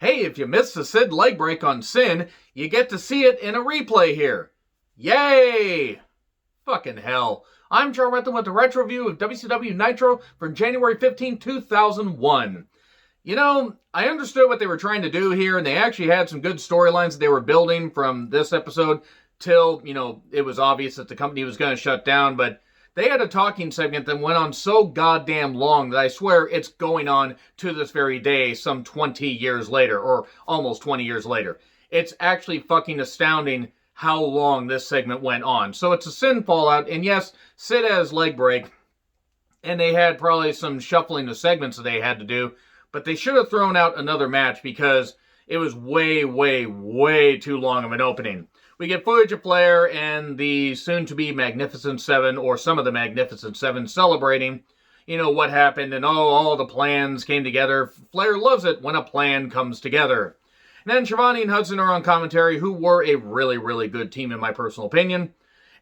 Hey, if you missed the Sid leg break on Sin, you get to see it in a replay here. Yay! Fucking hell. I'm Joe Renton with the retro review of WCW Nitro from January 15, 2001. You know, I understood what they were trying to do here, and they actually had some good storylines that they were building from this episode till, it was obvious that the company was going to shut down, but they had a talking segment that went on so goddamn long that I swear it's going on to this very day, some 20 years later, or almost 20 years later. It's actually fucking astounding how long this segment went on. So it's a Sin fallout, and yes, Sid has leg break, and they had probably some shuffling of segments that they had to do, but they should have thrown out another match because it was way, way, way too long of an opening. We get footage of Flair and the soon-to-be Magnificent Seven, or some of the Magnificent Seven, celebrating, what happened, and all the plans came together. Flair loves it when a plan comes together. And then Shivani and Hudson are on commentary, who were a really, really good team in my personal opinion.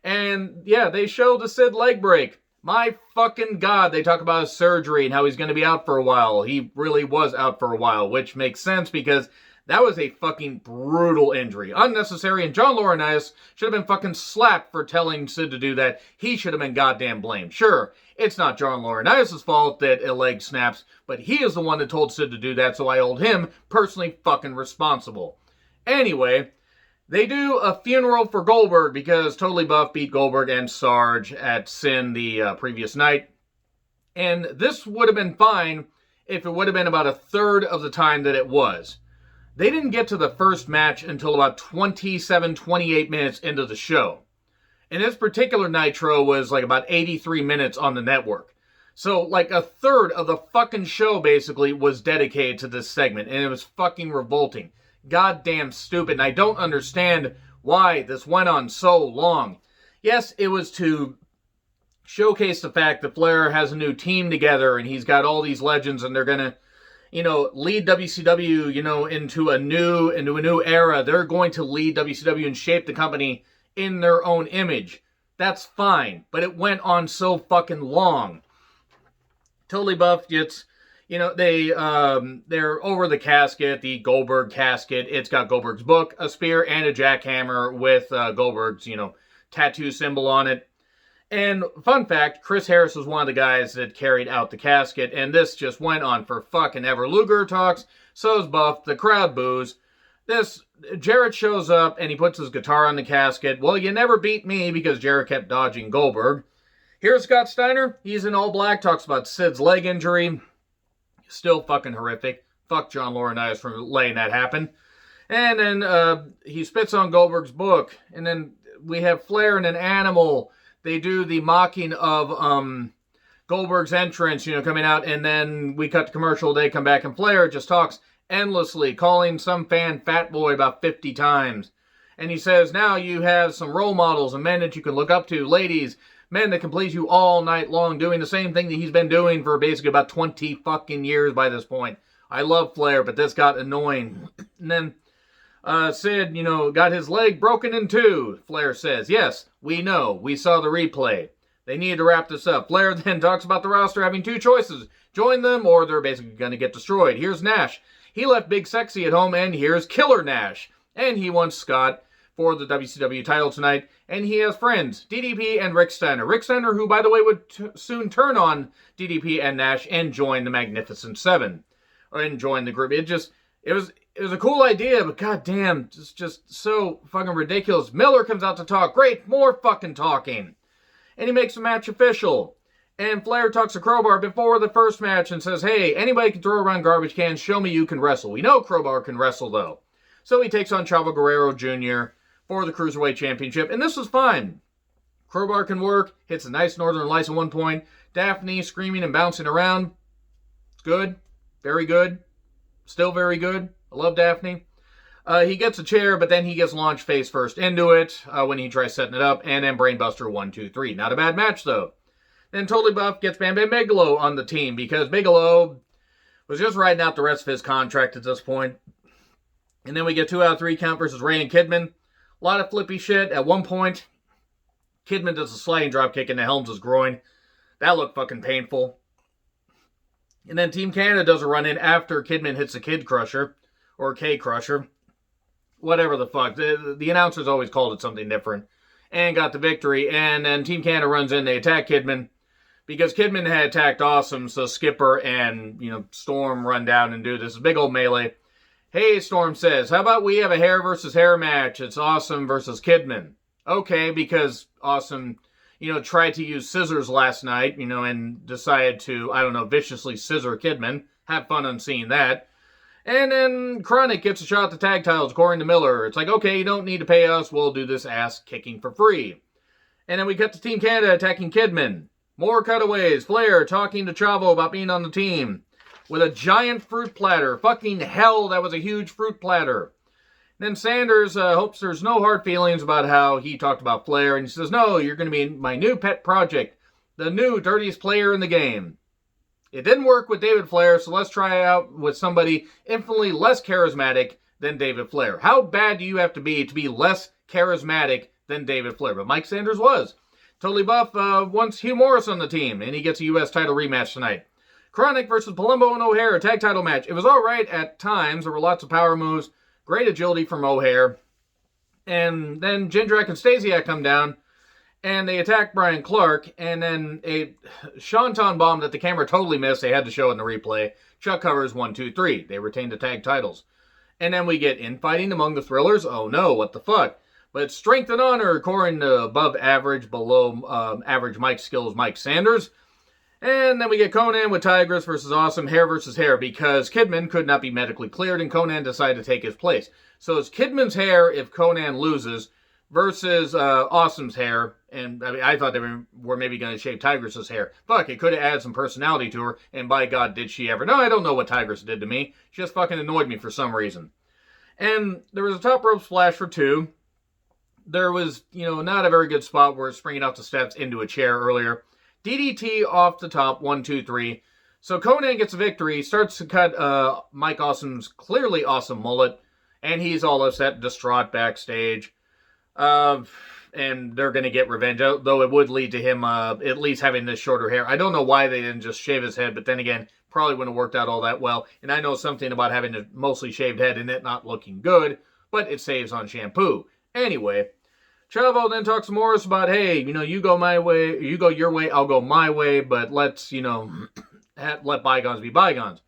And yeah, they show the Sid leg break. My fucking God, they talk about his surgery and how he's going to be out for a while. He really was out for a while, which makes sense because that was a fucking brutal injury. Unnecessary, and John Laurinaitis should have been fucking slapped for telling Sid to do that. He should have been goddamn blamed. Sure, it's not John Laurinaitis' fault that a leg snaps, but he is the one that told Sid to do that, so I hold him personally fucking responsible. Anyway, they do a funeral for Goldberg because Totally Buff beat Goldberg and Sarge at Sin the previous night. And this would have been fine if it would have been about a third of the time that it was. They didn't get to the first match until about 27, 28 minutes into the show. And this particular Nitro was like about 83 minutes on the network. So like a third of the fucking show basically was dedicated to this segment. And it was fucking revolting. Goddamn stupid. And I don't understand why this went on so long. Yes, it was to showcase the fact that Flair has a new team together and he's got all these legends and they're going to lead WCW, into a new era. They're going to lead WCW and shape the company in their own image. That's fine, but it went on so fucking long. Totally Buff gets, they're over the casket, the Goldberg casket. It's got Goldberg's book, a spear, and a jackhammer with Goldberg's, tattoo symbol on it. And fun fact, Chris Harris was one of the guys that carried out the casket, and this just went on for fucking ever. Luger talks, so's Buff, the crowd boos. Jarrett shows up, and he puts his guitar on the casket. Well, you never beat me, because Jarrett kept dodging Goldberg. Here's Scott Steiner, he's in all black, talks about Sid's leg injury. Still fucking horrific. Fuck John Laurinaitis for letting that happen. And then he spits on Goldberg's book, and then we have Flair and an animal. They do the mocking of Goldberg's entrance, coming out, and then we cut to commercial. They come back, and Flair just talks endlessly, calling some fan fat boy about 50 times. And he says, now you have some role models and men that you can look up to, ladies, men that can please you all night long, doing the same thing that he's been doing for basically about 20 fucking years by this point. I love Flair, but this got annoying. And then Sid, got his leg broken in two. Flair says, yes, we know. We saw the replay. They need to wrap this up. Flair then talks about the roster having two choices. Join them or they're basically going to get destroyed. Here's Nash. He left Big Sexy at home, and here's Killer Nash. And he wants Scott for the WCW title tonight. And he has friends, DDP and Rick Steiner. Rick Steiner, who, by the way, would soon turn on DDP and Nash and join the Magnificent Seven. And join the group. It was a cool idea, but goddamn, it's just so fucking ridiculous. Miller comes out to talk. Great, more fucking talking. And he makes the match official. And Flair talks to Crowbar before the first match and says, hey, anybody can throw around garbage cans. Show me you can wrestle. We know Crowbar can wrestle, though. So he takes on Chavo Guerrero Jr. for the Cruiserweight Championship. And this was fine. Crowbar can work. Hits a nice Northern Lights at one point. Daphne screaming and bouncing around. It's good. Very good. Still very good. I love Daphne. He gets a chair, but then he gets launched face first into it when he tries setting it up. And then Brainbuster 1, 2, 3. Not a bad match, though. Then Totally Buff gets Bam Bam Bigelow on the team because Bigelow was just riding out the rest of his contract at this point. And then we get 2 out of 3 count versus Ray and Kidman. A lot of flippy shit. At one point, Kidman does a sliding dropkick into Helms' groin. That looked fucking painful. And then Team Canada does a run-in after Kidman hits the Kid Crusher. or K-Crusher. Whatever the fuck. The announcers always called it something different. And got the victory. And then Team Canada runs in. They attack Kidman. Because Kidman had attacked Awesome, so Skipper and, Storm run down and do this big old melee. Hey, Storm says, how about we have a hair versus hair match? It's Awesome versus Kidman. Okay, because Awesome, tried to use scissors last night, and decided to, viciously scissor Kidman. Have fun on seeing that. And then Chronic gets a shot at the tag titles, according to Miller. It's like, okay, you don't need to pay us. We'll do this ass kicking for free. And then we cut to Team Canada attacking Kidman. More cutaways. Flair talking to Chavo about being on the team. With a giant fruit platter. Fucking hell, that was a huge fruit platter. Then Sanders hopes there's no hard feelings about how he talked about Flair. And he says, no, you're going to be my new pet project. The new dirtiest player in the game. It didn't work with David Flair, so let's try it out with somebody infinitely less charismatic than David Flair. How bad do you have to be less charismatic than David Flair? But Mike Sanders was. Totally Buff wants Hugh Morris on the team, and he gets a U.S. title rematch tonight. Chronic versus Palumbo and O'Hare, a tag title match. It was all right at times. There were lots of power moves, great agility from O'Hare. And then Jindrak and Stasiak come down, and they attack Brian Clark, and then a Shanton bomb that the camera totally missed. They had to show it in the replay. Chuck covers 1, 2, 3. They retain the tag titles. And then we get infighting among the Thrillers. Oh no, what the fuck? But strength and honor, according to above average, below average Mike skills, Mike Sanders. And then we get Conan with Tigress versus Awesome, hair versus hair, because Kidman could not be medically cleared, and Conan decided to take his place. So it's Kidman's hair if Conan loses, versus Awesome's hair. And I thought they were maybe going to shave Tigress's hair. Fuck, it could have added some personality to her, and by God, did she ever. No, I don't know what Tigress did to me. She just fucking annoyed me for some reason. And there was a top rope splash for 2. There was, not a very good spot where it's springing off the steps into a chair earlier. DDT off the top, 1, 2, 3. So Conan gets a victory, starts to cut Mike Awesome's clearly awesome mullet, and he's all upset, distraught backstage. And they're going to get revenge, though it would lead to him at least having this shorter hair. I don't know why they didn't just shave his head, but then again, probably wouldn't have worked out all that well. And I know something about having a mostly shaved head and it not looking good, but it saves on shampoo. Anyway, Chavo then talks to Morris about, hey, you go my way, you go your way, I'll go my way, but let's, let bygones be bygones.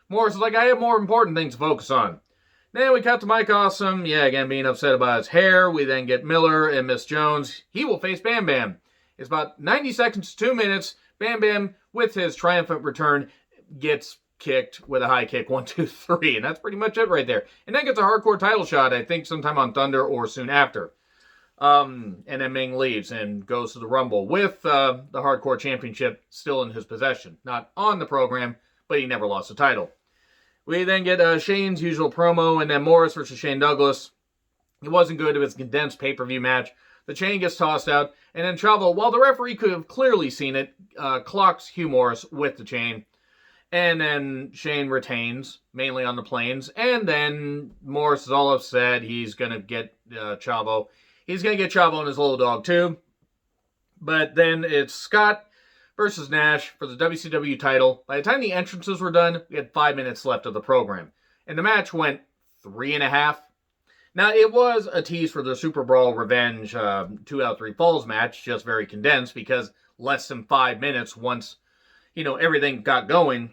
Morris is like, I have more important things to focus on. Then we cut to Mike Awesome, again being upset about his hair. We then get Miller and Miss Jones. He will face Bam Bam. It's about 90 seconds to 2 minutes. Bam Bam, with his triumphant return, gets kicked with a high kick, 1, 2, 3. And that's pretty much it right there. And then gets a hardcore title shot, I think sometime on Thunder or soon after. And then Ming leaves and goes to the Rumble with the Hardcore Championship still in his possession. Not on the program, but he never lost the title. We then get Shane's usual promo, and then Morris versus Shane Douglas. It wasn't good. It was a condensed pay-per-view match. The chain gets tossed out, and then Chavo, while the referee could have clearly seen it, clocks Hugh Morris with the chain. And then Shane retains, mainly on the planes. And then Morris is all upset. He's going to get Chavo. He's going to get Chavo and his little dog, too. But then it's Scott versus Nash for the WCW title. By the time the entrances were done, we had 5 minutes left of the program. And the match went 3.5. Now, it was a tease for the Super Brawl Revenge 2 out of 3 Falls match, just very condensed, because less than 5 minutes once, everything got going.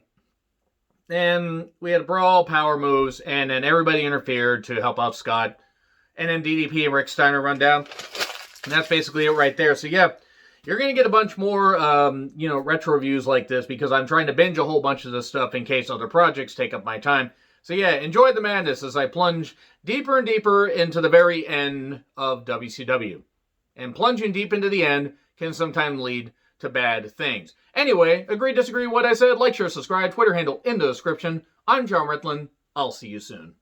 And we had a brawl, power moves, and then everybody interfered to help out Scott. And then DDP and Rick Steiner run down. And that's basically it right there. So, yeah, you're going to get a bunch more, retro reviews like this because I'm trying to binge a whole bunch of this stuff in case other projects take up my time. So, yeah, enjoy the madness as I plunge deeper and deeper into the very end of WCW. And plunging deep into the end can sometimes lead to bad things. Anyway, agree, disagree with what I said? Like, share, subscribe, Twitter handle in the description. I'm John Ritlin. I'll see you soon.